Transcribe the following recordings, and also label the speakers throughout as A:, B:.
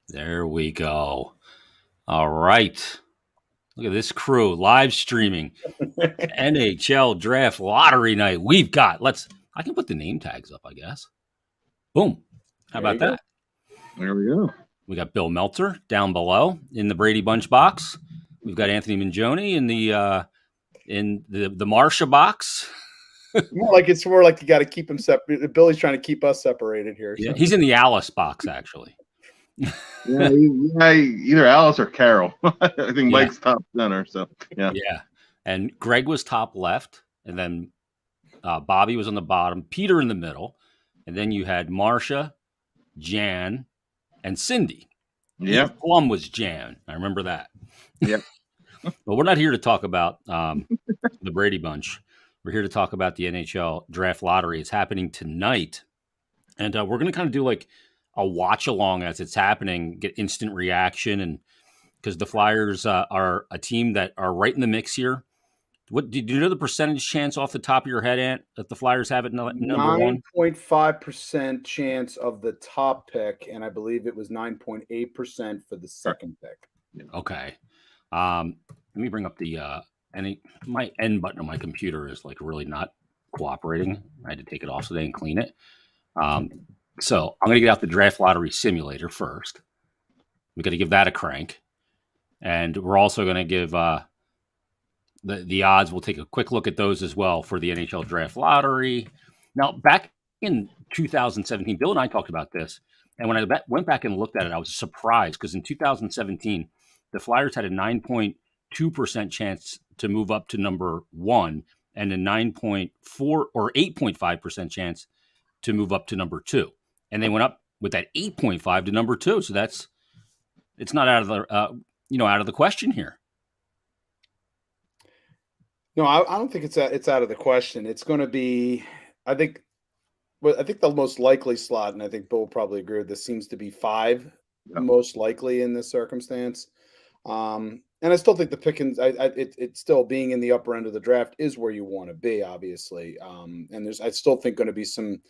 A: There we go. All right. Look at this crew live streaming NHL Draft Lottery Night. I can put the name tags up, I guess. Boom. How
B: There
A: about
B: you go.
A: that?
C: There we go.
A: We got Bill Meltzer down below in the Brady Bunch box. We've got Anthony Mangione in the Marcia box.
B: It's more like you got to keep him separate. Billy's trying to keep us separated here.
A: Yeah,
B: So.
A: he's in the Alice box, actually.
C: Yeah, either Alice or Carol. I think Mike's top center. So yeah.
A: And Greg was top left, and then Bobby was on the bottom, Peter in the middle, and then you had Marcia, Jan, and Cindy.
C: Yeah,
A: Plum was Jan. I remember that.
C: Yep.
A: But we're not here to talk about the Brady Bunch. We're here to talk about the NHL Draft Lottery. It's happening tonight, and we're going to kind of do like a watch along as it's happening, get instant reaction, and because the Flyers are a team that are right in the mix here. What do you know the percentage chance off the top of your head, Ant, that the Flyers have it number one?
B: 9.5% chance of the top pick, and I believe it was 9.8% for the second pick.
A: Okay. Let me bring up my end button on my computer is like really not cooperating. I had to take it off today and clean it. So I'm going to get out the Draft Lottery Simulator first. We got to give that a crank. And we're also going to give the odds. We'll take a quick look at those as well for the NHL Draft Lottery. Now, back in 2017, Bill and I talked about this. And when I went back and looked at it, I was surprised because in 2017, the Flyers had a 9.2% chance to move up to number one and a 9.4 or 8.5% chance to move up to number two. And they went up with that 8.5 to number two. So it's not out of the out of the question here.
B: No, I don't think it's out of the question. It's going to be, I think the most likely slot, and I think Bill will probably agree with this, seems to be 5 most likely in this circumstance. And I still think the Pickens, it's still being in the upper end of the draft is where you want to be, obviously. And I still think going to be some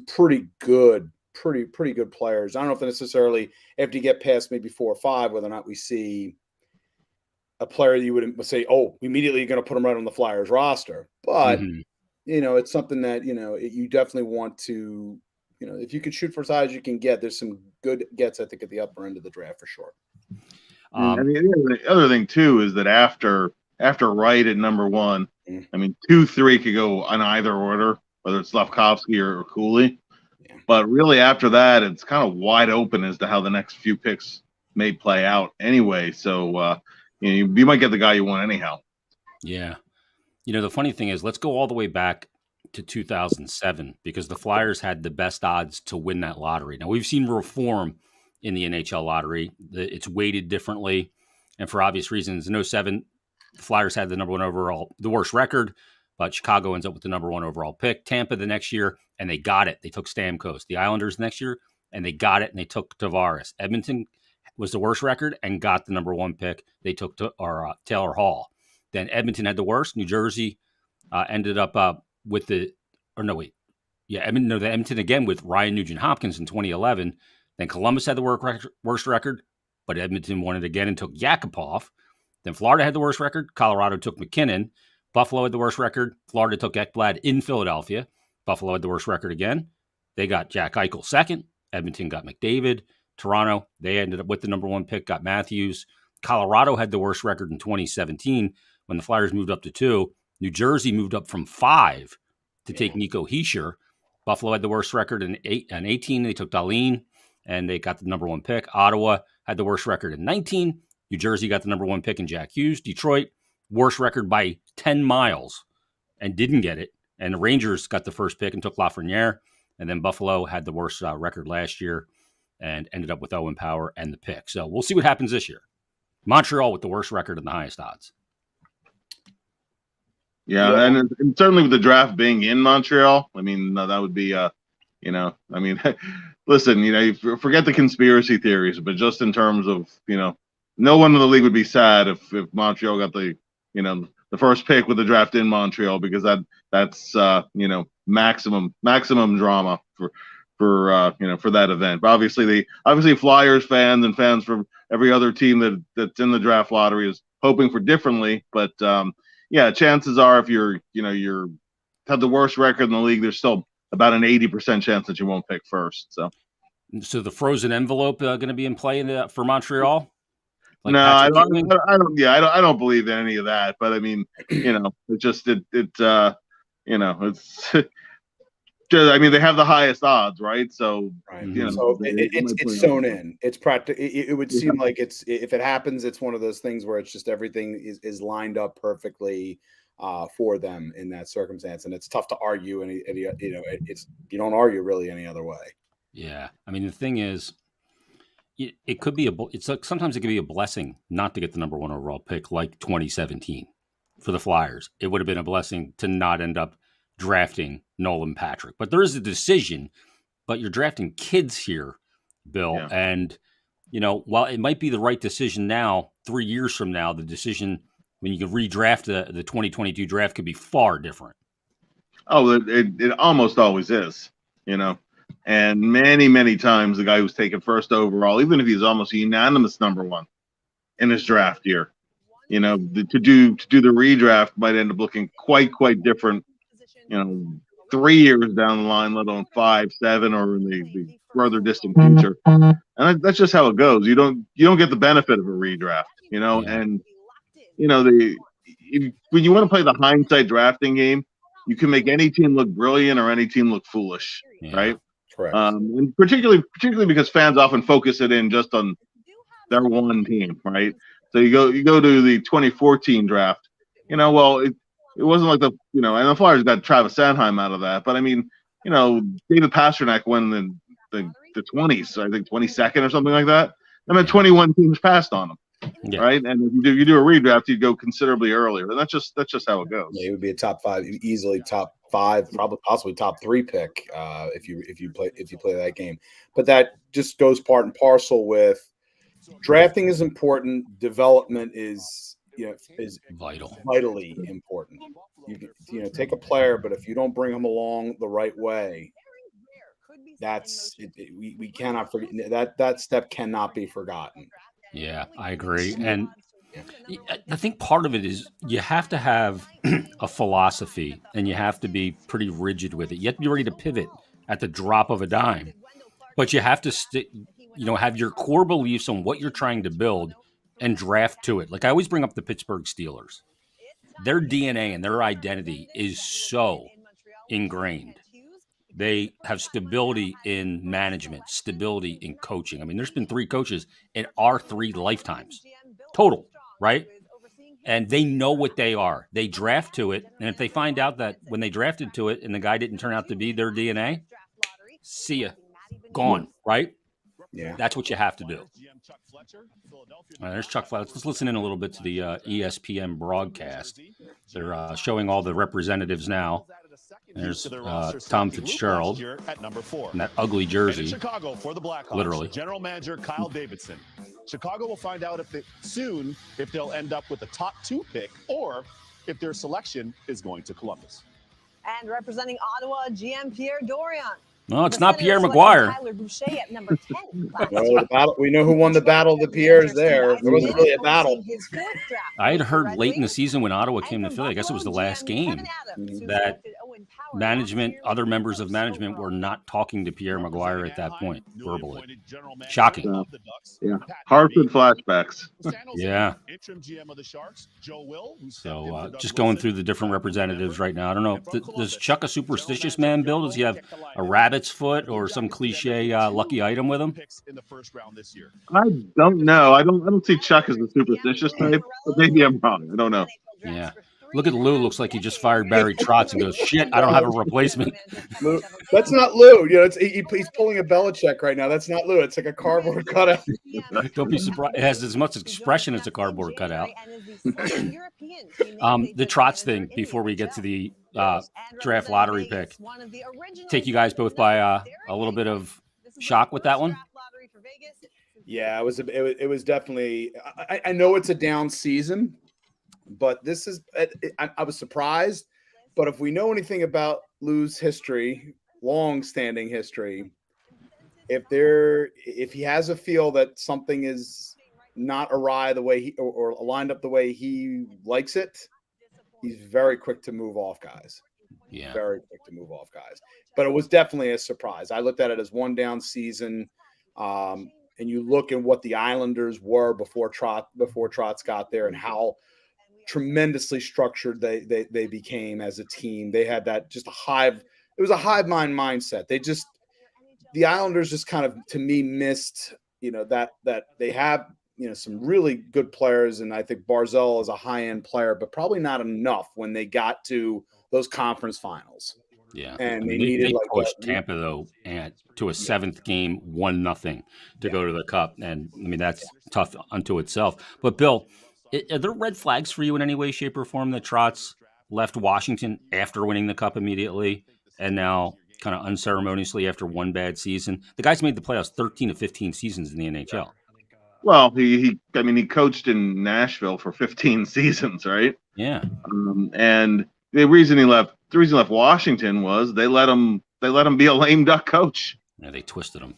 B: pretty good players. I don't know if necessarily after you get past maybe 4 or 5, whether or not we see a player you would say, oh, immediately you're going to put him right on the Flyers roster. But, it's something that, you definitely want to, if you could shoot for as high as you can get, there's some good gets, I think, at the upper end of the draft for sure.
C: And the other thing, too, is that after Wright at number 1, I mean, 2, 3 could go on either order, whether it's Slafkovsky or Cooley. Yeah. But really after that, it's kind of wide open as to how the next few picks may play out anyway. So, you might get the guy you want anyhow.
A: Yeah. The funny thing is, let's go all the way back to 2007 because the Flyers had the best odds to win that lottery. Now, we've seen reform in the NHL lottery. It's weighted differently. And for obvious reasons, in 2007, the Flyers had the number 1 overall, the worst record, but Chicago ends up with the number 1 overall pick. Tampa the next year, and they got it. They took Stamkos. The Islanders next year, and they got it, and they took Tavares. Edmonton was the worst record and got the number 1 pick. They took Taylor Hall. Then Edmonton had the worst. New Jersey ended up Edmonton again with Ryan Nugent-Hopkins in 2011. Then Columbus had the worst record, but Edmonton won it again and took Yakupov. Then Florida had the worst record. Colorado took McKinnon. Buffalo had the worst record. Florida took Ekblad in Philadelphia. Buffalo had the worst record again. They got Jack Eichel second. Edmonton got McDavid. Toronto, they ended up with the number 1 pick, got Matthews. Colorado had the worst record in 2017 when the Flyers moved up to 2. New Jersey moved up from 5 to take Nico Hischier. Buffalo had the worst record in 18. They took Dahlin, and they got the number 1 pick. Ottawa had the worst record in 19. New Jersey got the number 1 pick in Jack Hughes. Detroit, worst record by 10 miles and didn't get it. And the Rangers got the first pick and took Lafreniere. And then Buffalo had the worst record last year and ended up with Owen Power and the pick. So we'll see what happens this year. Montreal with the worst record and the highest odds.
C: Yeah, and certainly with the draft being in Montreal, I mean, that would be, listen, forget the conspiracy theories, but just in terms of, no one in the league would be sad if Montreal got the first pick with the draft in Montreal, because that's maximum drama for that event. But obviously Flyers fans and fans from every other team that's in the draft lottery is hoping for differently. But chances are if you're have the worst record in the league, there's still about an 80% chance that you won't pick first.
A: So the frozen envelope going to be in play for Montreal?
C: Like no, I don't. Yeah, I don't believe in any of that. But I mean, it's. I mean, they have the highest odds, right? So,
B: so it's sewn in. It's practical. It would seem like if it happens, it's one of those things where it's just everything is lined up perfectly for them in that circumstance, and it's tough to argue. It's you don't argue really any other way.
A: Yeah, I mean, the thing is, it could be sometimes it could be a blessing not to get the number 1 overall pick, like 2017 for the Flyers. It would have been a blessing to not end up drafting Nolan Patrick. But there is a decision, but you're drafting kids here, Bill. Yeah. And, while it might be the right decision now, 3 years from now, the decision when you can redraft the 2022 draft could be far different.
C: Oh, it almost always is, And many, many times the guy who's taken first overall, even if he's almost a unanimous number 1 in his draft year, to do the redraft might end up looking quite different 3 years down the line, let alone 5, 7, or in the further distant future. And that's just how it goes. You don't get the benefit of a redraft, and when you want to play the hindsight drafting game, you can make any team look brilliant or any team look foolish, right?
B: Correct.
C: And particularly because fans often focus it in just on their one team, right? So you go to the 2014 draft, it wasn't like and the Flyers got Travis Sanheim out of that. But I mean, David Pastrnak won the 20s, I think 22nd or something like that. I mean, 21 teams passed on him, right? And if you do a redraft, you'd go considerably earlier. And that's just how it goes.
B: Yeah, it would be a top 5, easily top 5, probably possibly top 3 pick if you play that game. But that just goes part and parcel with drafting is important. Development is vitally important. You take a player, but if you don't bring him along the right way, we cannot forget that step cannot be forgotten.
A: Yeah, I agree. And I think part of it is you have to have a philosophy and you have to be pretty rigid with it. You have to be ready to pivot at the drop of a dime, but you have to have your core beliefs on what you're trying to build and draft to it. Like I always bring up the Pittsburgh Steelers. Their DNA and their identity is so ingrained. They have stability in management, stability in coaching. I mean, there's been 3 coaches in our 3 lifetimes total, right? And they know what they are. They draft to it. And if they find out that when they drafted to it and the guy didn't turn out to be their DNA, see ya, gone, right?
B: Yeah.
A: That's what you have to do. There's Chuck Fletcher. Let's listen in a little bit to the ESPN broadcast. They're showing all the representatives now. There's Tom Fitzgerald
D: at number 4.
A: in that ugly jersey.
D: Chicago for the Blackhawks.
A: Literally.
D: General Manager Kyle Davidson. Chicago will find out if they'll end up with the top 2 pick or if their selection is going to Columbus.
E: And representing Ottawa, GM Pierre Dorion.
A: No, it's not Pierre Maguire.
E: Tyler Boucher at number 10.
B: We know who won the battle of the Pierres there. There wasn't really a battle.
A: I had heard late in the season when Ottawa came to Philly, I guess it was the last game, that management, other members of management were not talking to Pierre Maguire at that point, verbally. Shocking.
C: Yeah. Hartford flashbacks.
A: Yeah. So just going through the different representatives right now. I don't know. Does Chuck a superstitious man, Bill? Does he have a rabbit's foot or some cliche lucky item with him?
C: I don't know. I don't see Chuck as a superstitious type, but maybe I'm wrong. I don't know.
A: Yeah. Look at Lou. Looks like he just fired Barry Trotz and goes, shit, I don't have a replacement.
B: Lou, that's not Lou. He's pulling a Belichick right now. That's not Lou. It's like a cardboard cutout.
A: Don't be surprised. It has as much expression as a cardboard cutout. The Trotz thing, before we get to the draft lottery pick, take you guys both by a little bit of shock with that one?
B: Yeah, it was definitely – I know it's a down season, but this is I was surprised. But if we know anything about Lou's history, long-standing history, if he has a feel that something is not awry the way or lined up the way he likes it, he's very quick to move off guys.
A: Yeah.
B: Very quick to move off guys. But it was definitely a surprise. I looked at it as one down season. And you look at what the Islanders were before Trotz got there and how tremendously structured they became as a team. They had that just it was a hive mind mindset. The Islanders just kind of, to me, missed, that they have, some really good players. And I think Barzal is a high-end player, but probably not enough when they got to those conference finals.
A: Yeah.
B: And they
A: pushed Tampa, though, to a seventh game, 1-0 to go to the Cup. And, that's tough unto itself. But, Bill, are there red flags for you in any way, shape, or form that Trotz left Washington after winning the Cup immediately and now kind of unceremoniously after one bad season? The guy's made the playoffs 13 of 15 seasons in the NHL.
C: Well, he coached in Nashville for 15 seasons, right?
A: Yeah.
C: And the reason he left Washington was they let him be a lame duck coach.
A: Yeah, they twisted him.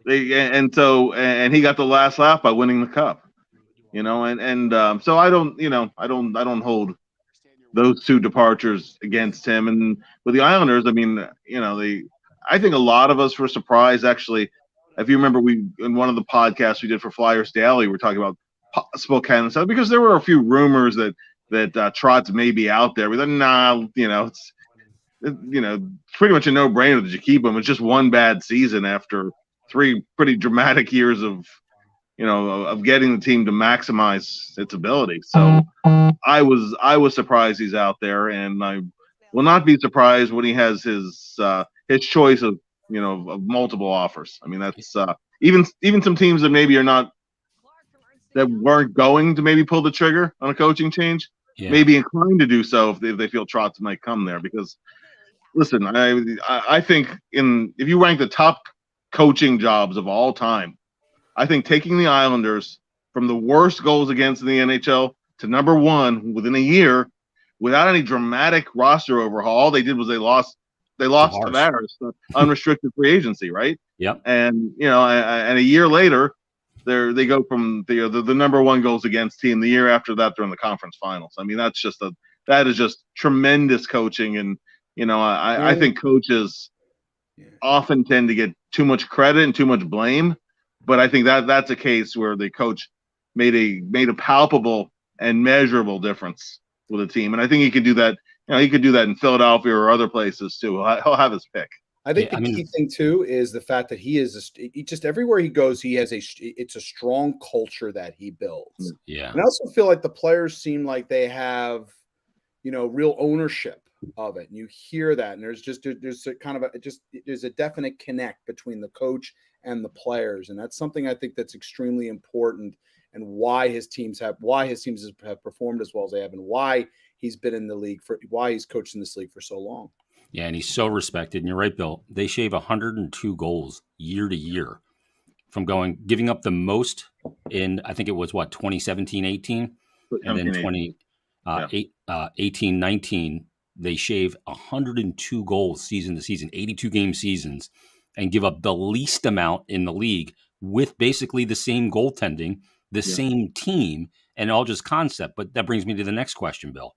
C: And he got the last laugh by winning the Cup. So I don't hold those two departures against him. And with the Islanders, I think a lot of us were surprised, actually. If you remember, in one of the podcasts we did for Flyers Daily, we're talking about possible candidates because there were a few rumors that Trotz may be out there. We thought, it's pretty much a no-brainer that you keep him. It's just one bad season after 3 pretty dramatic years of getting the team to maximize its ability. So I was surprised he's out there, and I will not be surprised when he has his choice of multiple offers. That's even some teams that maybe weren't going to maybe pull the trigger on a coaching change, may be inclined to do so if they feel Trotz might come there. Because listen, I think if you rank the top coaching jobs of all time, I think taking the Islanders from the worst goals against in the NHL to number 1 within a year without any dramatic roster overhaul, all they did was they lost Tavares, unrestricted free agency, right?
A: Yep.
C: And and a year later, they go from the number 1 goals against team. The year after that, they're in the conference finals. That is just tremendous coaching. And I think coaches often tend to get too much credit and too much blame. But I think that's a case where the coach made a palpable and measurable difference with a team, and I think he could do that. He could do that in Philadelphia or other places too. He'll have his pick.
B: I think the key thing too is the fact that he just everywhere he goes, it's a strong culture that he builds.
A: Yeah,
B: and I also feel like the players seem like they have, real ownership of it, and you hear that, and there's a kind of there's a definite connect between the coach and the players, and that's something I think that's extremely important, and why his teams have performed as well as they have, and why he's been in the league why he's coached in this league for so long.
A: Yeah, and he's so respected. And you're right, Bill. They shave 102 goals year to year from giving up the most in, I think it was 2017-18, and then 18-19. They shave 102 goals season to season, 82 game seasons, and give up the least amount in the league with basically the same goaltending, same team, and all just concept. But that brings me to the next question, Bill.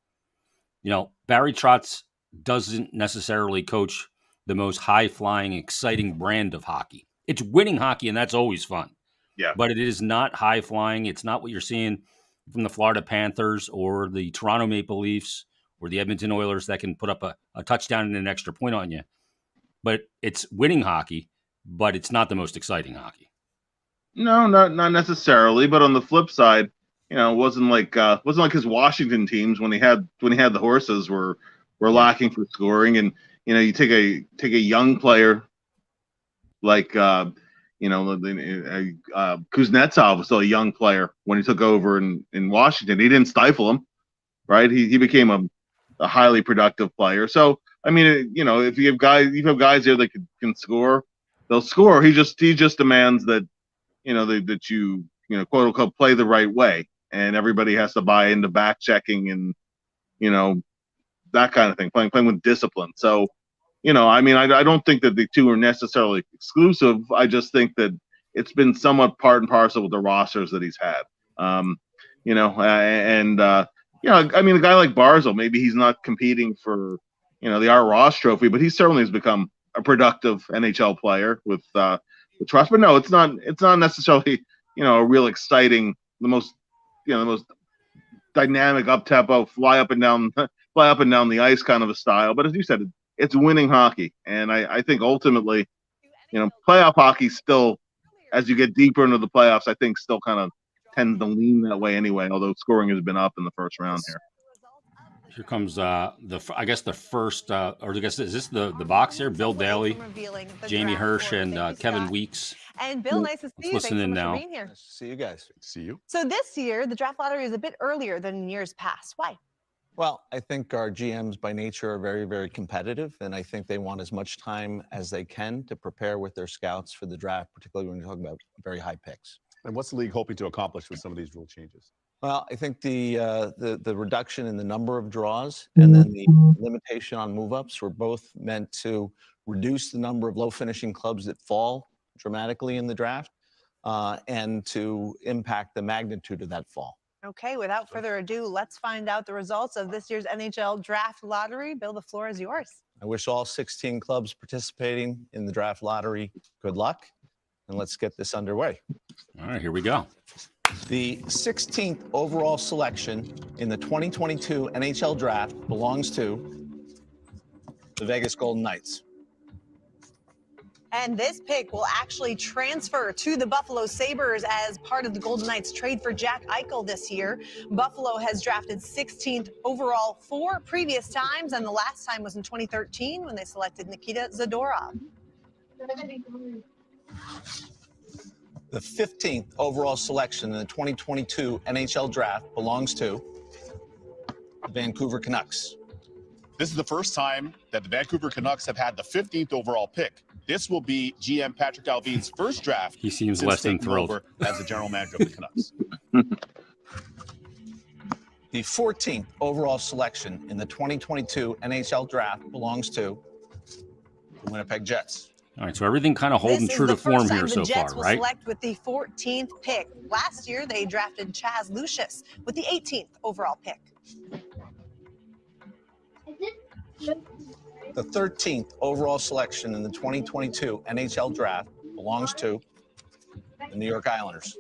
A: Barry Trotz doesn't necessarily coach the most high-flying, exciting brand of hockey. It's winning hockey, and that's always fun.
C: Yeah.
A: But it is not high-flying. It's not what you're seeing from the Florida Panthers or the Toronto Maple Leafs or the Edmonton Oilers that can put up a touchdown and an extra point on you. But it's winning hockey, but it's not the most exciting hockey.
C: No, not necessarily. But on the flip side, it wasn't like his Washington teams when he had the horses were lacking for scoring. And you take a young player like Kuznetsov was still a young player when he took over in Washington. He didn't stifle him, right? He became a highly productive player. So if you have guys there that can score, they'll score. He just demands that that you quote unquote play the right way, and everybody has to buy into back checking and that kind of thing, playing with discipline. So I mean, I don't think that the two are necessarily exclusive. I just think that it's been somewhat part and parcel with the rosters that he's had. I mean, a guy like Barzal, maybe he's not competing for, the Art Ross Trophy, but he certainly has become a productive NHL player with trust. But no, it's not necessarily, a real exciting, the most dynamic up tempo, fly up and down the ice kind of a style. But as you said, it's winning hockey, and I think ultimately, playoff hockey still, as you get deeper into the playoffs, I think still kind of tends to lean that way anyway. Although scoring has been up in the first round here.
A: Here comes the first, is this the box here? Bill Daly, Jamie Hirsch, and Kevin Weeks.
E: And Bill, nice to see you.
A: Let's listen in now.
E: For being here.
F: Nice to see you guys.
D: See you.
E: So this year, the draft lottery is a bit earlier than in years past. Why?
F: Well, I think our GMs by nature are very, very competitive, and I think they want as much time as they can to prepare with their scouts for the draft, particularly when you're talking about very high picks.
D: And what's the league hoping to accomplish with some of these rule changes?
F: Well, I think the reduction in the number of draws and then the limitation on move-ups were both meant to reduce the number of low-finishing clubs that fall dramatically in the draft and to impact the magnitude of that fall.
E: Okay, without further ado, let's find out the results of this year's NHL Draft Lottery. Bill, the floor is yours.
F: I wish all 16 clubs participating in the draft lottery good luck, and let's get this underway.
A: All right, here we go.
F: The 16th overall selection in the 2022 NHL Draft belongs to the Vegas Golden Knights.
E: And this pick will actually transfer to the Buffalo Sabres as part of the Golden Knights trade for Jack Eichel this year. Buffalo has drafted 16th overall 4 previous times, and the last time was in 2013 when they selected Nikita Zadorov.
F: The 15th overall selection in the 2022 NHL Draft belongs to the Vancouver Canucks.
D: This is the first time that the Vancouver Canucks have had the 15th overall pick. This will be GM Patrick Alvin's first draft.
A: He seems less than thrilled
D: as the general manager of the Canucks.
F: The 14th overall selection in the 2022 NHL Draft belongs to the Winnipeg Jets.
A: All right, so everything kind of holding true to form here so far, right?
E: The Jets will select with the 14th pick. Last year, they drafted Chaz Lucius with the 18th overall pick.
F: The 13th overall selection in the 2022 NHL Draft belongs to the New York Islanders.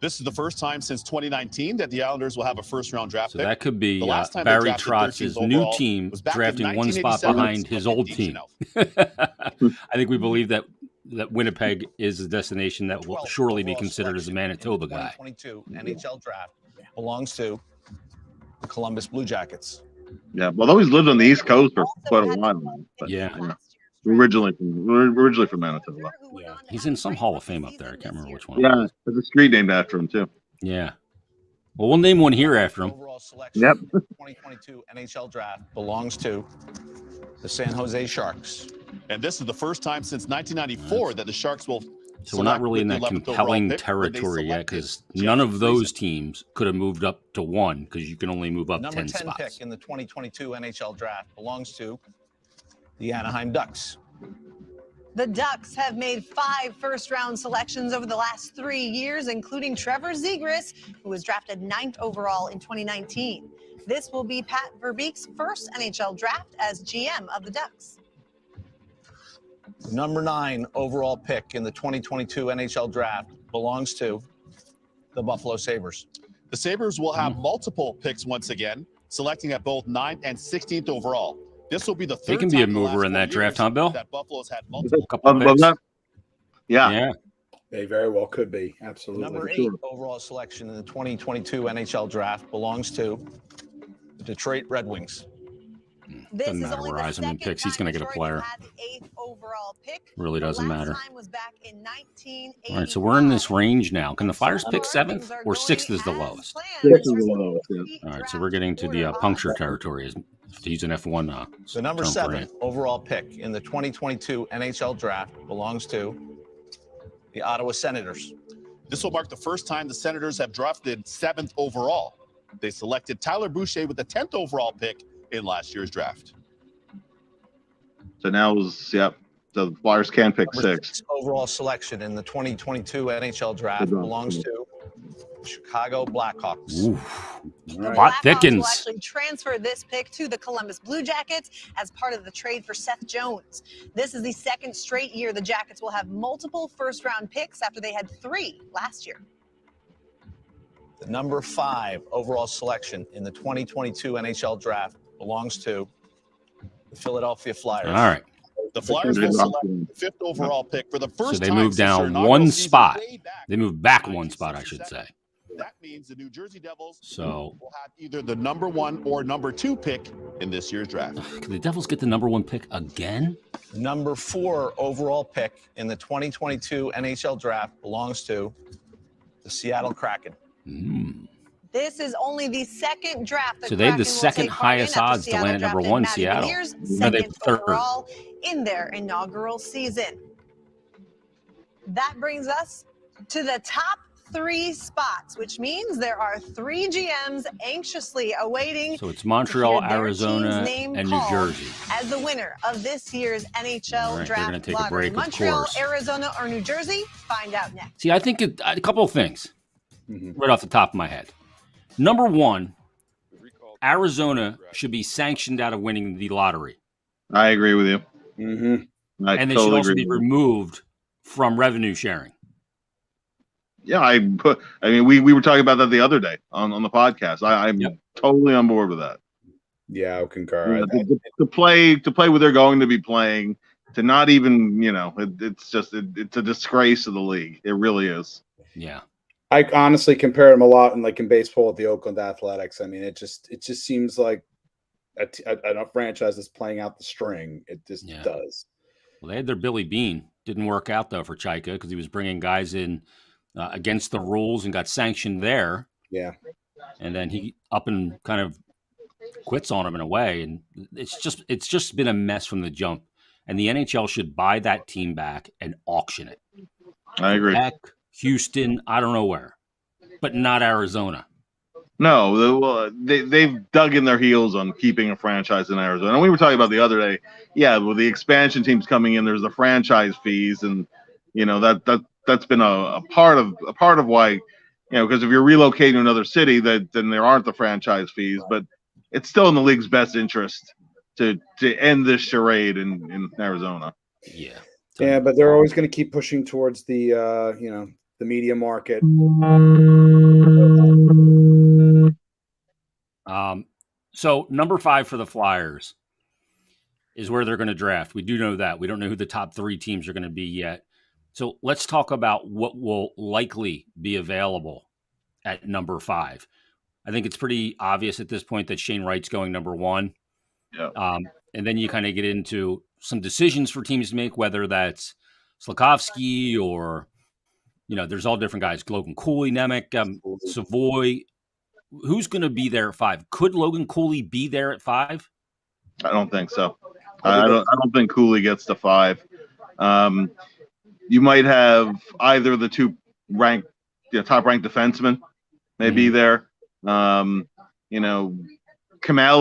D: This is the first time since 2019 that the Islanders will have a first-round draft pick.
A: So that could be Barry Trotz's new team drafting one spot behind his old team. I think we believe that Winnipeg is a destination that will surely be considered as a Manitoba guy.
F: The 2022 NHL Draft belongs to the Columbus Blue Jackets.
C: Yeah, well, he's lived on the East Coast for quite a while now. But,
A: yeah.
C: Originally from Manitoba.
A: Yeah, he's in some Hall of Fame up there. I can't remember which one.
C: Yeah, there's a street named after him, too.
A: Yeah. Well, we'll name one here after him.
F: Yep. 2022 NHL Draft belongs to the San Jose Sharks.
D: And this is the first time since 1994 that the Sharks will.
A: So we're not really in that compelling territory yet because none of those teams could have moved up to 1 because you can only move up 10 spots.
F: Number 10 pick in the 2022 NHL Draft belongs to the Anaheim Ducks.
E: The Ducks have made 5 first-round selections over the last 3 years, including Trevor Zegras, who was drafted 9th overall in 2019. This will be Pat Verbeek's first NHL draft as GM of the Ducks.
F: The number 9 overall pick in the 2022 NHL Draft belongs to the Buffalo Sabres.
D: The Sabres will have multiple picks once again, selecting at both 9th and 16th overall. This will be the third
A: they can be a mover in that draft, huh, Bill?
D: That Buffalo's had multiple
A: picks.
C: Yeah.
B: They very well could be. Absolutely.
F: Number 8 overall selection in the 2022 NHL Draft belongs to the Detroit Red Wings.
A: Doesn't matter where Eisenman picks. He's going to get a player. Really doesn't matter. All right, so we're in this range now. Can the Flyers pick 7th or 6th is the lowest?
C: 6th is the lowest, yeah.
A: All right, so we're getting to the puncture territory. To use an F1
F: the number 7 overall pick in the 2022 NHL Draft belongs to the Ottawa Senators.
D: This will mark the first time the Senators have drafted 7th overall. They selected Tyler Boucher with the 10th overall pick in last year's draft.
C: So now so the Flyers can pick
F: Number
C: 6.
F: 6 overall selection in the 2022 NHL Draft belongs to Chicago Blackhawks.
A: Ooh.
E: The
A: Plot
E: Blackhawks will
A: thickens.
E: actually transfer this pick to the Columbus Blue Jackets as part of the trade for Seth Jones. This is the second straight year the Jackets will have multiple first-round picks after they had 3 last year.
F: The number 5 overall selection in the 2022 NHL Draft belongs to the Philadelphia Flyers.
A: All right.
D: The Flyers will select the 5th overall pick for the first time.
A: So they moved
D: since their
A: down
D: inaugural
A: one
D: season
A: spot.
D: way back
A: They moved back one spot, I should say.
D: That means the New Jersey Devils
A: So
D: will have either the number 1 or number 2 pick in this year's draft.
A: can the Devils get the number 1 pick again?
F: Number 4 overall pick in the 2022 NHL Draft belongs to the Seattle Kraken.
E: This is only the second draft.
A: So they have the second highest odds to land at number 1, Seattle. No, they have
E: Second
A: third.
E: overall in their inaugural season. That brings us to the top 3 spots, which means there are 3 GMs anxiously awaiting.
A: So it's Montreal,
E: to hear their
A: Arizona,
E: team's name
A: and New
E: called
A: Jersey.
E: as the winner of this year's NHL
A: All right, they're gonna
E: Draft
A: take a
E: Lottery.
A: break, of
E: Montreal,
A: course.
E: Arizona, or New Jersey? Find out next.
A: See, I think a couple of things right off the top of my head. Number 1, Arizona should be sanctioned out of winning the lottery.
C: I agree with you.
A: And they should also be removed from revenue sharing.
C: Yeah, I mean, we were talking about that the other day on the podcast. I'm totally on board with that.
B: Yeah, I would concur.
C: To play what they're going to be playing, to not even, it's a disgrace to the league. It really is.
A: Yeah.
B: I honestly compare them a lot in baseball with the Oakland Athletics. I mean, it just seems like a franchise that's playing out the string. It just does.
A: Well, they had their Billy Bean. Didn't work out, though, for Chaika because he was bringing guys in against the rules and got sanctioned there.
B: Yeah.
A: And then he up and kind of quits on him in a way. And it's just been a mess from the jump. And the NHL should buy that team back and auction it.
C: I agree.
A: Back, Houston, I don't know where, but not Arizona.
C: No, they've dug in their heels on keeping a franchise in Arizona. And we were talking about the other day, with the expansion teams coming in, there's the franchise fees, and that's been a part of why, because if you're relocating to another city, then there aren't the franchise fees, but it's still in the league's best interest to end this charade in Arizona.
A: Yeah.
B: Yeah, but they're always going to keep pushing towards the the media market.
A: So number 5 for the Flyers is where they're going to draft. We do know that. We don't know who the top 3 teams are going to be yet. So let's talk about what will likely be available at number 5. I think it's pretty obvious at this point that Shane Wright's going number 1.
C: Yeah.
A: And then you kind of get into some decisions for teams to make, whether that's Slafkovsky or, there's all different guys. Logan Cooley, Nemec, Savoy. Who's going to be there at 5? Could Logan Cooley be there at 5?
C: I don't think so. I don't think Cooley gets to 5. You might have either the 2 top-ranked defensemen may be there. Kamal,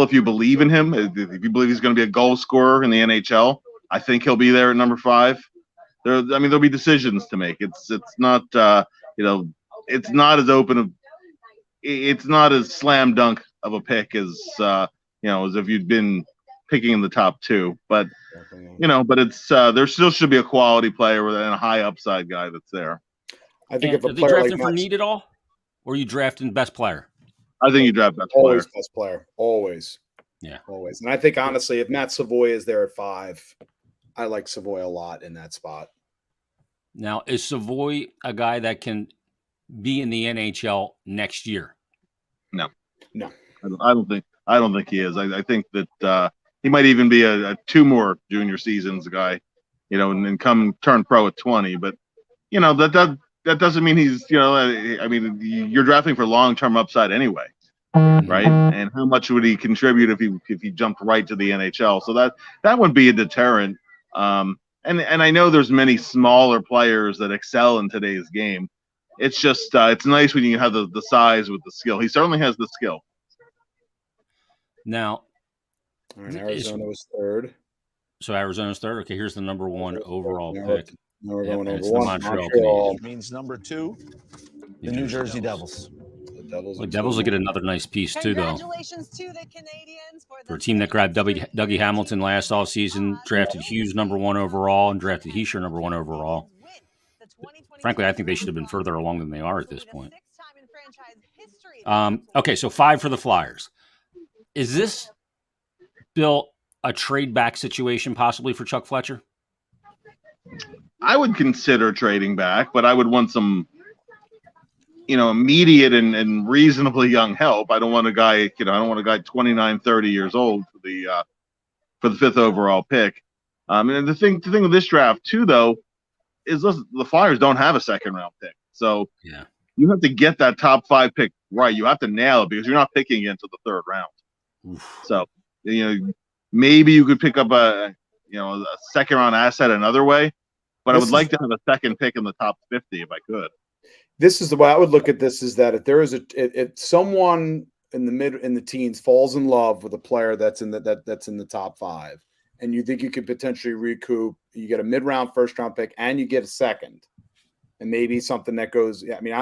C: if you believe in him, if you believe he's going to be a goal scorer in the NHL, I think he'll be there at number 5. There'll be decisions to make. It's not it's not as open. It's not as slam dunk of a pick as as if you'd been picking in the top 2. But but it's there still should be a quality player and a high upside guy that's there.
B: I think if a
A: are they
B: player
A: drafting
B: like
A: for need at all, or are you drafting best player?
C: I think you draft best
B: always
C: player.
B: best player, always.
A: Yeah,
B: always. And I think honestly, if Matt Savoy is there at 5, I like Savoy a lot in that spot.
A: Now, is Savoy a guy that can be in the NHL next year?
C: No.
B: I
C: don't think he is. I think that he might even be a 2 more junior seasons guy, and then turn pro at 20. But that doesn't mean he's you're drafting for long-term upside anyway, right? And how much would he contribute if he jumped right to the NHL? So that would be a deterrent. And I know there's many smaller players that excel in today's game. It's just it's nice when you have the size with the skill. He certainly has the skill.
A: Now,
B: Arizona was 3rd.
A: So Arizona's third. Okay, here's the number 1 overall pick.
B: Now we're
A: Yep,
B: going
A: and
B: over
A: it's the
B: one.
A: Montreal
B: Montreal.
F: Means number 2, the New Jersey Devils.
B: The Devils.
A: The Devils will get another nice piece too, though.
E: Congratulations to the Canadians for
A: For a team that grabbed Dougie Hamilton last offseason, drafted Hughes number 1 overall, and drafted Heischer number 1 overall. Frankly, I think they should have been further along than they are at this point. Okay, so 5 for the Flyers. Is this, Bill, a trade back situation possibly for Chuck Fletcher?
C: I would consider trading back, but I would want some, immediate and reasonably young help. I don't want a guy, I don't want a guy 29, 30 years old for the 5th overall pick. And the thing with this draft too, though, is the Flyers don't have a 2nd round pick, so
A: yeah,
C: you have to get that top 5 pick right. You have to nail it because you're not picking into the 3rd round.
A: Oof.
C: So maybe you could pick up a 2nd round asset another way, but I would like to have a 2nd pick in the top 50 if I could.
B: This is the way I would look at this: is that if there is if someone in the teens falls in love with a player that's in the top 5, and you think you could potentially recoup, you get a mid-round 1st round pick, and you get a 2nd, and maybe something that goes. I mean,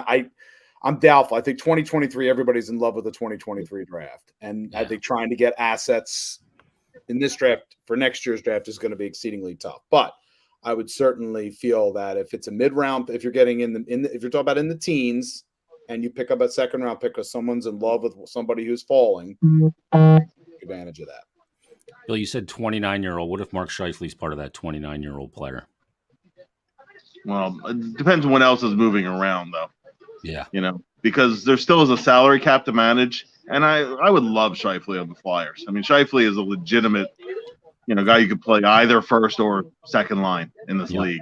B: I'm doubtful. I think 2023, everybody's in love with the 2023 draft, and I think trying to get assets in this draft for next year's draft is going to be exceedingly tough. But I would certainly feel that if it's a mid-round, if you're getting if you're talking about in the teens, and you pick up a 2nd round pick because someone's in love with somebody who's falling, take advantage of that.
A: Bill, you said 29-year-old. What if Mark Scheifele's part of that 29-year-old player?
C: Well, it depends on what else is moving around, though.
A: Yeah.
C: Because there still is a salary cap to manage, and I would love Scheifele on the Flyers. I mean, Scheifele is a legitimate, guy you could play either 1st or 2nd line in this league.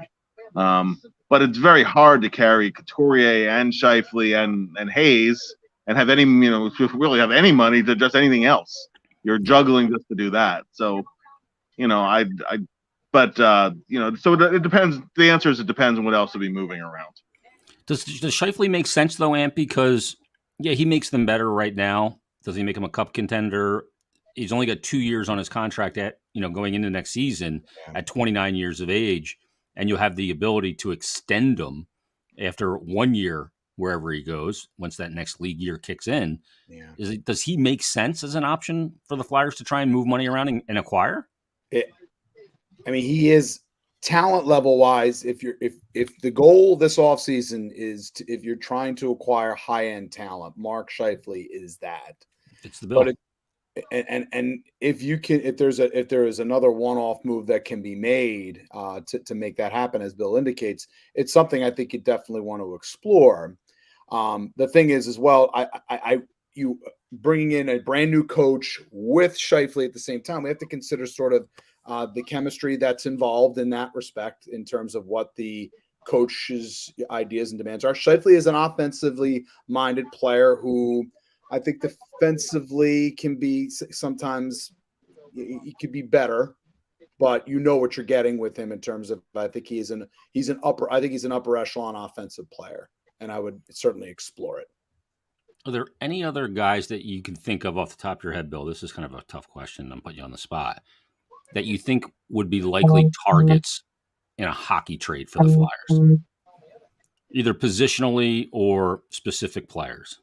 C: But it's very hard to carry Couturier and Scheifele and Hayes and have any, really have any money to just anything else. You're juggling just to do that. So, so it depends. The answer is it depends on what else will be moving around.
A: Does Scheifele make sense though, Amp? Because he makes them better right now. Does he make him a cup contender? He's only got 2 years on his contract at going into next season at 29 years of age, and you'll have the ability to extend him after 1 year wherever he goes once that next league year kicks in. Yeah. Does he make sense as an option for the Flyers to try and move money around and acquire?
B: He is talent level wise. If the goal this offseason is if you're trying to acquire high end talent, Mark Scheifele is that.
A: It's the bill.
B: But if there is another one-off move that can be made to make that happen, as Bill indicates, it's something I think you definitely want to explore. The thing is, as well, you bringing in a brand new coach with Scheifele at the same time, we have to consider sort of the chemistry that's involved in that respect in terms of what the coach's ideas and demands are. Scheifele is an offensively minded player who I think defensively can be sometimes he could be better, but what you're getting with him in terms of I think he's an upper echelon offensive player, and I would certainly explore it.
A: Are there any other guys that you can think of off the top of your head, Bill? This is kind of a tough question. I'm putting you on the spot. That you think would be likely targets in a hockey trade for the Flyers, either positionally or specific players.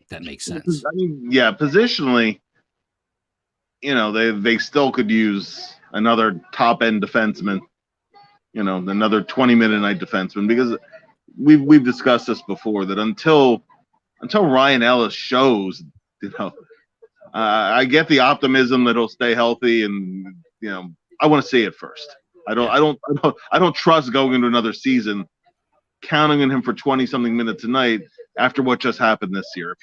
A: That makes sense.
C: Positionally, they still could use another top end defenseman, another 20-minute night defenseman, because we've discussed this before that until Ryan Ellis shows, I get the optimism that he'll stay healthy, and I want to see it first. I don't trust going into another season counting on him for 20-something minutes a night after what just happened this year.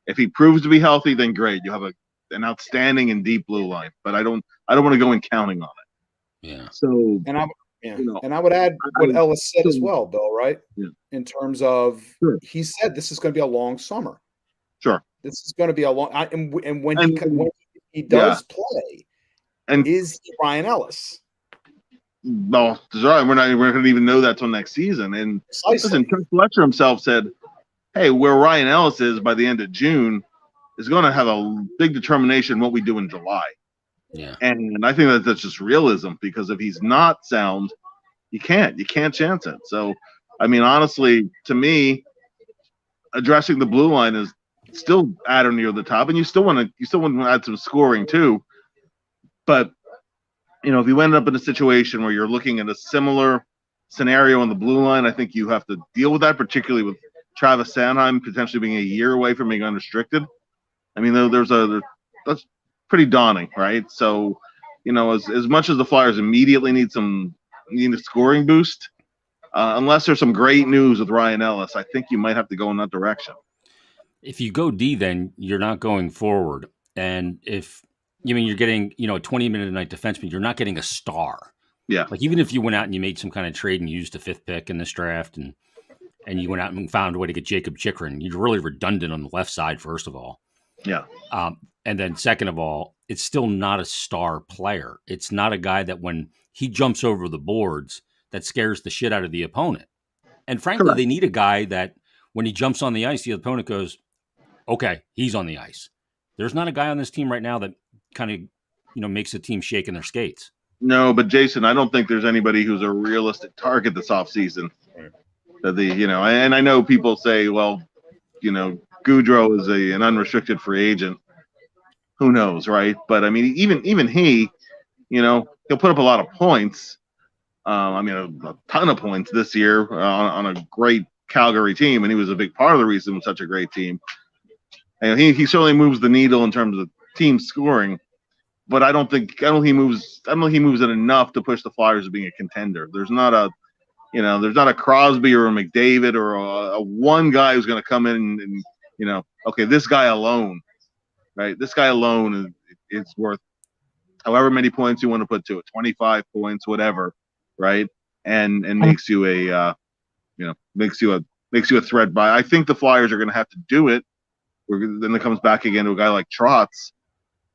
C: If he proves to be healthy, then great. You have an outstanding and deep blue line. But I don't want to go in counting on it.
A: Yeah.
C: So
B: and I would add what Ellis said as well, Bill, right? Yeah. In terms of he said this is going to be a long summer.
C: Sure.
B: This is going to be a long and when he does play, and is Ryan Ellis.
C: No, we're not going to even know that till next season. And listen, Chuck Fletcher himself said, "Hey, where Ryan Ellis is by the end of June is going to have a big determination what we do in July."
A: Yeah.
C: And I think that's just realism, because if he's not sound, you can't chance it. So, I mean, honestly, to me, addressing the blue line is still at or near the top, and you still want to add some scoring too. But if you end up in a situation where you're looking at a similar scenario on the blue line, I think you have to deal with that, particularly with Travis Sanheim potentially being a year away from being unrestricted. I mean, that's pretty daunting, right? So, as much as the Flyers immediately need a scoring boost, unless there's some great news with Ryan Ellis, I think you might have to go in that direction.
A: If you go D, then you're not going forward. And if you're getting, a 20-minute a night defenseman, you're not getting a star.
C: Yeah.
A: Like, even if you went out and you made some kind of trade and used the 5th pick in this draft and you went out and found a way to get Jacob Chikrin, you're really redundant on the left side, first of all.
C: Yeah.
A: And then second of all, it's still not a star player. It's not a guy that when he jumps over the boards, that scares the shit out of the opponent. And frankly,
C: Correct.
A: They need a guy that when he jumps on the ice, the opponent goes, okay, he's on the ice. There's not a guy on this team right now that kind of, makes the team shake in their skates.
C: No, but Jason, I don't think there's anybody who's a realistic target this offseason. And I know people say, well, Goudreau is an unrestricted free agent. Who knows, right? But I mean, even he, he'll put up a lot of points. A ton of points this year on a great Calgary team, and he was a big part of the reason it was such a great team. And he certainly moves the needle in terms of team scoring, but I don't think he moves it enough to push the Flyers to being a contender. There's not a Crosby or a McDavid or a one guy who's going to come in and okay, this guy alone, right? This guy alone is worth however many points you want to put to it, 25 points, whatever, right? And makes you a threat. By I think the Flyers are going to have to do it. Then it comes back again to a guy like Trotz.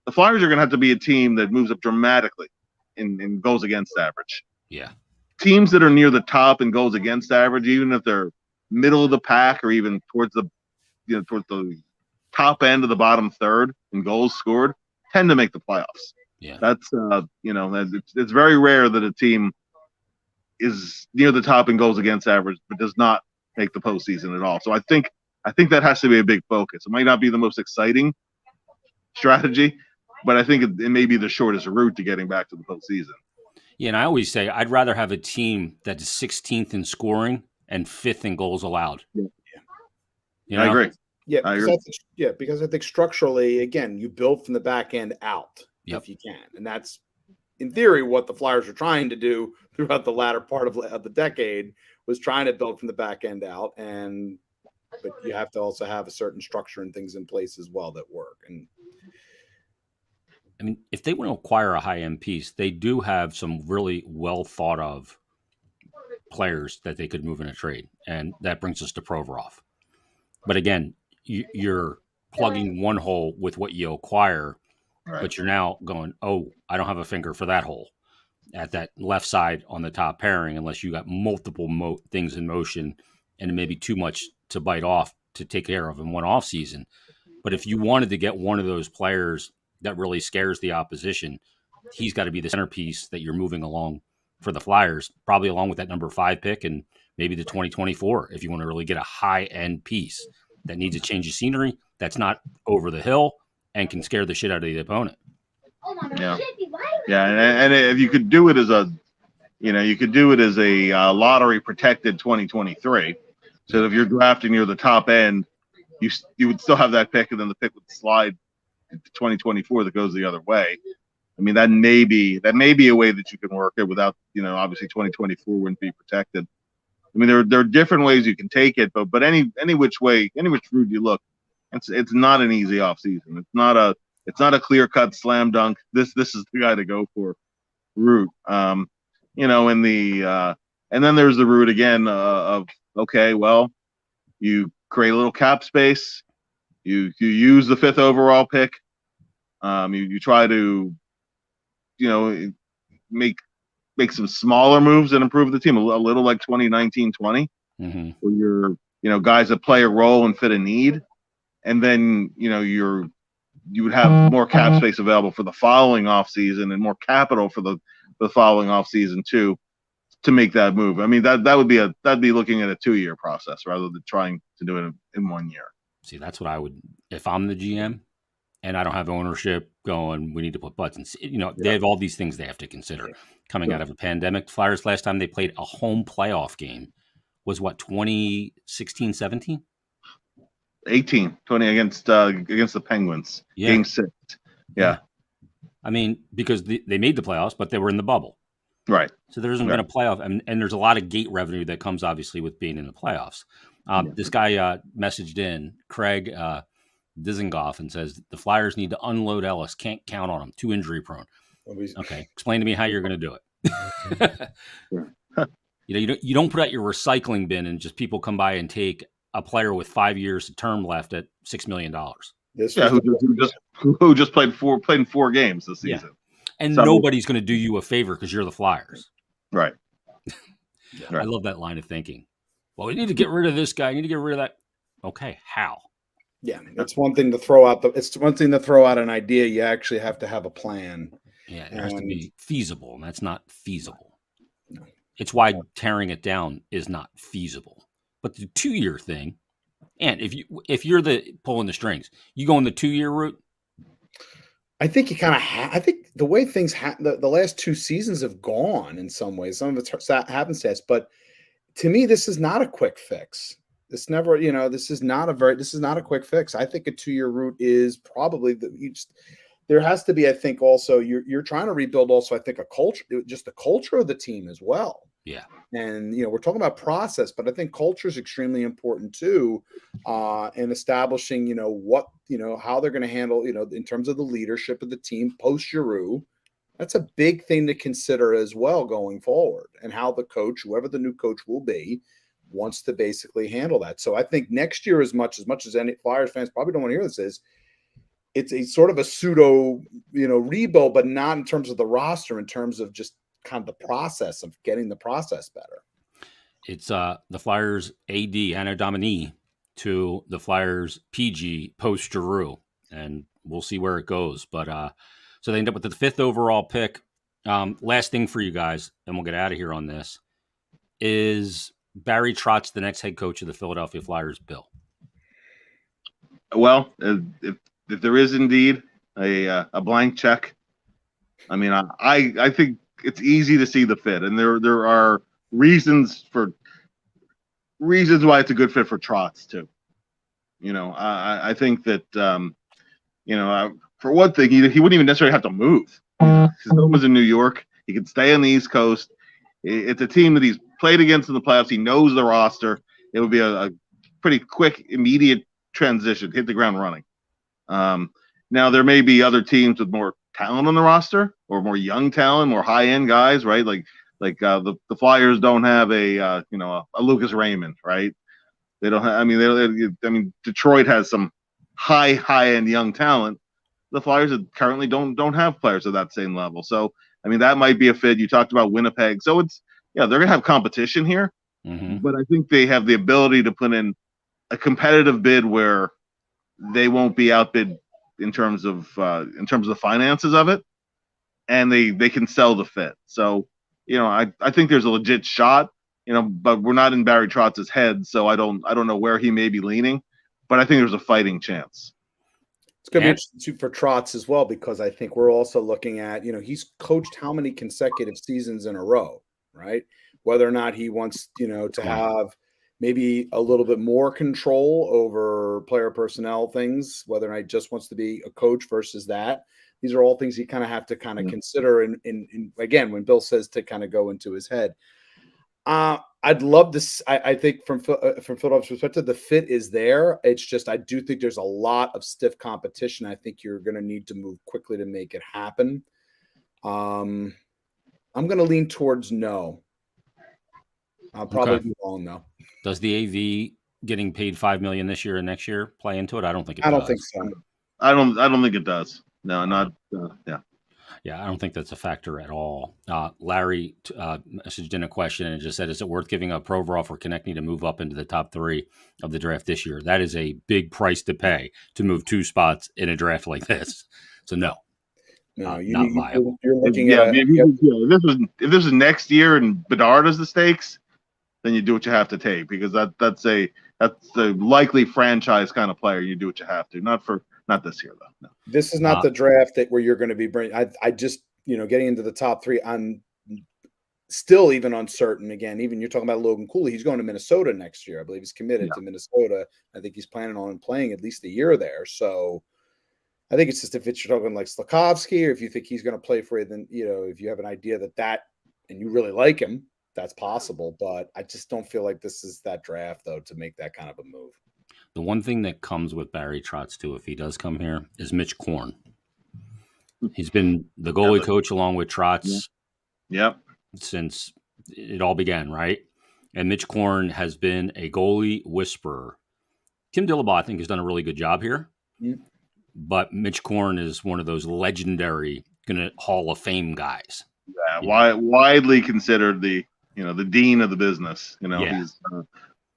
C: The Flyers are going to have to be a team that moves up dramatically in goals against average.
A: Yeah.
C: Teams that are near the top in goals against average, even if they're middle of the pack or even towards the top end of the bottom third in goals scored, tend to make the playoffs.
A: Yeah.
C: That's it's very rare that a team is near the top in goals against average but does not make the postseason at all. So I think that has to be a big focus. It might not be the most exciting strategy, but I think it may be the shortest route to getting back to the postseason.
A: Yeah, and I always say I'd rather have a team that is 16th in scoring and 5th in goals allowed.
C: Yeah. I agree.
B: Yeah,
C: I agree.
B: Because I think structurally, again, you build from the back end out if you can, and that's in theory what the Flyers are trying to do throughout the latter part of the decade, was trying to build from the back end out, but you have to also have a certain structure and things in place as well that work. And
A: I mean, if they want to acquire a high-end piece, they do have some really well thought of players that they could move in a trade, and that brings us to Provorov. But again, you're plugging one hole with what you acquire, right, but you're now going, oh, I don't have a finger for that hole at that left side on the top pairing unless you got multiple things in motion and maybe too much to bite off to take care of in one off season. But if you wanted to get one of those players that really scares the opposition, he's got to be the centerpiece that you're moving along for the Flyers, probably along with that number 5 pick and maybe the 2024, if you want to really get a high-end piece that needs a change of scenery, that's not over the hill and can scare the shit out of the opponent.
C: Yeah. Yeah, and if you could do it as a, lottery protected 2023. So if you're drafting near the top end, you would still have that pick, and then the pick would slide to 2024 that goes the other way. I mean, that may be a way that you can work it without, obviously 2024 wouldn't be protected. I mean, there are different ways you can take it, but any which way, any which route you look, it's not an easy offseason. It's not a clear cut slam dunk. This is the guy to go for route. And then there's the route again of okay, well, you create a little cap space, you use the 5th overall pick, you try to make some smaller moves and improve the team a little like 2019-20, where you're guys that play a role and fit a need, and then you're you would have more cap space available for the following offseason and more capital for the following offseason too, to make that move. I mean, that'd be looking at a 2-year process rather than trying to do it in 1 year.
A: See, that's what I would, if I'm the GM and I don't have ownership going, we need to put butts in. They have all these things they have to consider coming out of a pandemic. Flyers, last time they played a home playoff game was what, 2016, 17?
C: 20 against the Penguins.
A: Yeah.
C: Game 6. Yeah.
A: I mean, because they made the playoffs, but they were in the bubble.
C: Right.
A: So there hasn't been a playoff, and there's a lot of gate revenue that comes obviously with being in the playoffs. This guy messaged in, Craig Dizengoff, and says the Flyers need to unload Ellis. Can't count on him. Too injury prone. Okay, explain to me how you're going to do it. You don't put out your recycling bin and just people come by and take a player with 5 years of term left at $6 million.
C: Who just played in 4 games this season.
A: And nobody's going to do you a favor because you're the Flyers.
C: Right.
A: I love that line of thinking. Well, we need to get rid of this guy. We need to get rid of that. Okay, how?
B: Yeah, it's one thing to throw out an idea. You actually have to have a plan.
A: Yeah, it has to be feasible, and that's not feasible. No. It's why tearing it down is not feasible. But the 2-year thing, and if you're the pulling the strings, you go in the 2-year route.
B: I think you kind of I think the way things the last 2 seasons have gone in some ways. Some of it's happenstance, but to me, this is not a quick fix. This never, this is not a quick fix. I think a 2-year route is probably there has to be, I think, also you're trying to rebuild also, I think, a culture, just the culture of the team as well.
A: Yeah.
B: And, we're talking about process, but I think culture is extremely important too, in establishing, how they're going to handle, in terms of the leadership of the team post Giroux. That's a big thing to consider as well going forward, and how the coach, whoever the new coach will be, wants to basically handle that. So I think next year, as much as any Flyers fans probably don't want to hear this, it's a sort of a pseudo, rebuild, but not in terms of the roster, in terms of just kind of the process of getting the process better.
A: It's the Flyers AD, Anna Domini, to the Flyers PG post Giroux, and we'll see where it goes. But so they end up with the 5th overall pick. Last thing for you guys, and we'll get out of here on this, is Barry Trotz the next head coach of the Philadelphia Flyers, Bill?
C: Well, if there is indeed a blank check, I mean, I think it's easy to see the fit, and there are reasons why it's a good fit for Trotz too. I think that for one thing, he wouldn't even necessarily have to move. His home was in New York. He could stay on the East Coast. It's a team that he's played against in the playoffs. He knows the roster. It would be a pretty quick, immediate transition, hit the ground running. Now, there may be other teams with more talent on the roster, or more young talent, more high-end guys, right? Like the Flyers don't have a Lucas Raymond, right? They don't have. I mean, Detroit has some high-end young talent. The Flyers currently don't have players at that same level. So, I mean, that might be a fit. You talked about Winnipeg. So they're going to have competition here, but I think they have the ability to put in a competitive bid where they won't be outbid in terms of the finances of it, and they can sell the fit. So, I think there's a legit shot, but we're not in Barry Trotz's head, so I don't know where he may be leaning, but I think there's a fighting chance.
B: It's going to be interesting for Trotz as well, because I think we're also looking at, he's coached how many consecutive seasons in a row, right? Whether or not he wants, to have maybe a little bit more control over player personnel things, whether or not he just wants to be a coach versus that. These are all things you kind of have to kind of consider. And again, when Bill says to kind of go into his head, I'd love this. I think from Philadelphia's perspective, the fit is there. It's just, I do think there's a lot of stiff competition. I think you're going to need to move quickly to make it happen. I'm going to lean towards no. I'll probably be wrong though.
A: Does the AV getting paid $5 million this year and next year play into it? I don't think it does.
B: I don't think so.
C: I don't think it does. No, not yeah.
A: Yeah, I don't think that's a factor at all. Larry messaged in a question and just said, is it worth giving up Provorov for connecting to move up into the top 3 of the draft this year? That is a big price to pay to move 2 spots in a draft like this. So no,
B: No,
A: not viable.
B: You're looking
C: Yeah,
B: at
C: if this was next year and Bedard is the stakes, then you do what you have to take, because that's a likely franchise kind of player. You do what you have to, not this year though. No.
B: This is not the draft where you're going to be bringing. I just, getting into the top 3, I'm still even uncertain. Again, even you're talking about Logan Cooley. He's going to Minnesota next year. I believe he's committed to Minnesota. I think he's planning on playing at least a year there. So I think it's just, if you're talking like Slafkovsky, or if you think he's going to play for you, then, if you have an idea that and you really like him, that's possible. But I just don't feel like this is that draft, though, to make that kind of a move.
A: The one thing that comes with Barry Trotz, too, if he does come here, is Mitch Korn. He's been the goalie coach along with Trotz since it all began, right? And Mitch Korn has been a goalie whisperer. Tim Dillabaugh, I think, has done a really good job here.
B: Yeah.
A: But Mitch Korn is one of those legendary Hall of Fame guys.
C: Yeah, widely considered the dean of the business. He's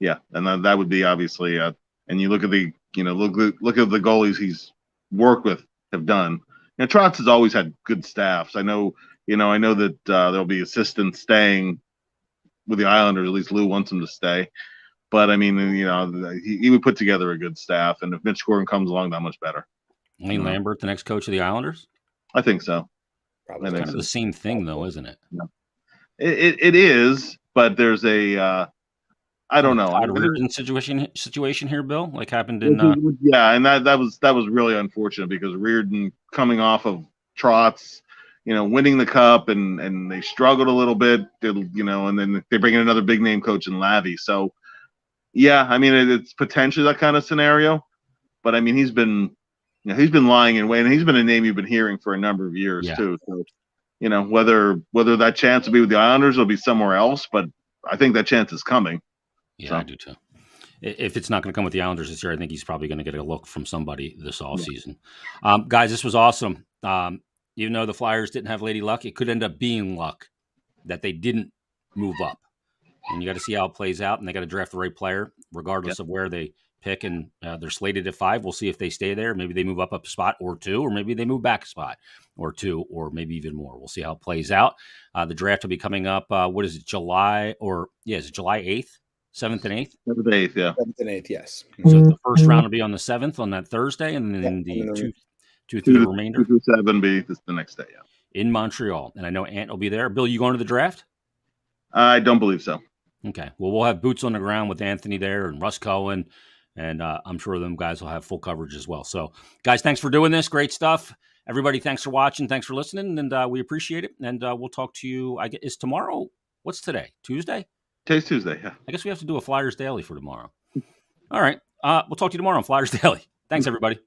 C: and that would be obviously. And you look at the look at the goalies he's worked with have done. Trotz has always had good staffs. I know that there'll be assistants staying with the Islanders. At least Lou wants them to stay. But I mean, he would put together a good staff. And if Mitch Gordon comes along, that much better.
A: Lane Lambert, the next coach of the Islanders?
C: I think so.
B: Probably
A: kind of the same thing, though, isn't it?
C: Yeah. It is, but there's a I don't know.
A: Reardon situation here, Bill, like happened in.
C: And that was really unfortunate, because Reardon, coming off of Trotz, winning the cup, and they struggled a little bit, and then they bring in another big name coach in Lavi. So, yeah, I mean, it's potentially that kind of scenario, but I mean, he's been lying in wait, and he's been a name you've been hearing for a number of years too. So, whether that chance will be with the Islanders or be somewhere else, but I think that chance is coming.
A: Yeah, so. I do too. If it's not going to come with the Islanders this year, I think he's probably going to get a look from somebody this offseason. Guys, this was awesome. Even though the Flyers didn't have Lady Luck, it could end up being luck that they didn't move up. And you got to see how it plays out, and they got to draft the right player, regardless of where they pick. And they're slated at 5. We'll see if they stay there. Maybe they move up a spot or 2, or maybe they move back a spot or 2, or maybe even more. We'll see how it plays out. The draft will be coming up. What is it, July? Is it July 8th? 7th and 8th?
C: 7th and 8th, yeah.
B: 7th and 8th, yes.
A: So the first round will be on the 7th on that Thursday, and then the 2 through the remainder.
C: 2 through 7 be the next day, yeah.
A: In Montreal. And I know Ant will be there. Bill, you going to the draft?
C: I don't believe so.
A: Okay. Well, we'll have boots on the ground with Anthony there and Russ Cohen, and I'm sure them guys will have full coverage as well. So, guys, thanks for doing this. Great stuff. Everybody, thanks for watching. Thanks for listening, and we appreciate it. And we'll talk to you. Is tomorrow, what's today? Tuesday?
C: Today's Tuesday, yeah.
A: I guess we have to do a Flyers Daily for tomorrow. All right. We'll talk to you tomorrow on Flyers Daily. Thanks, everybody.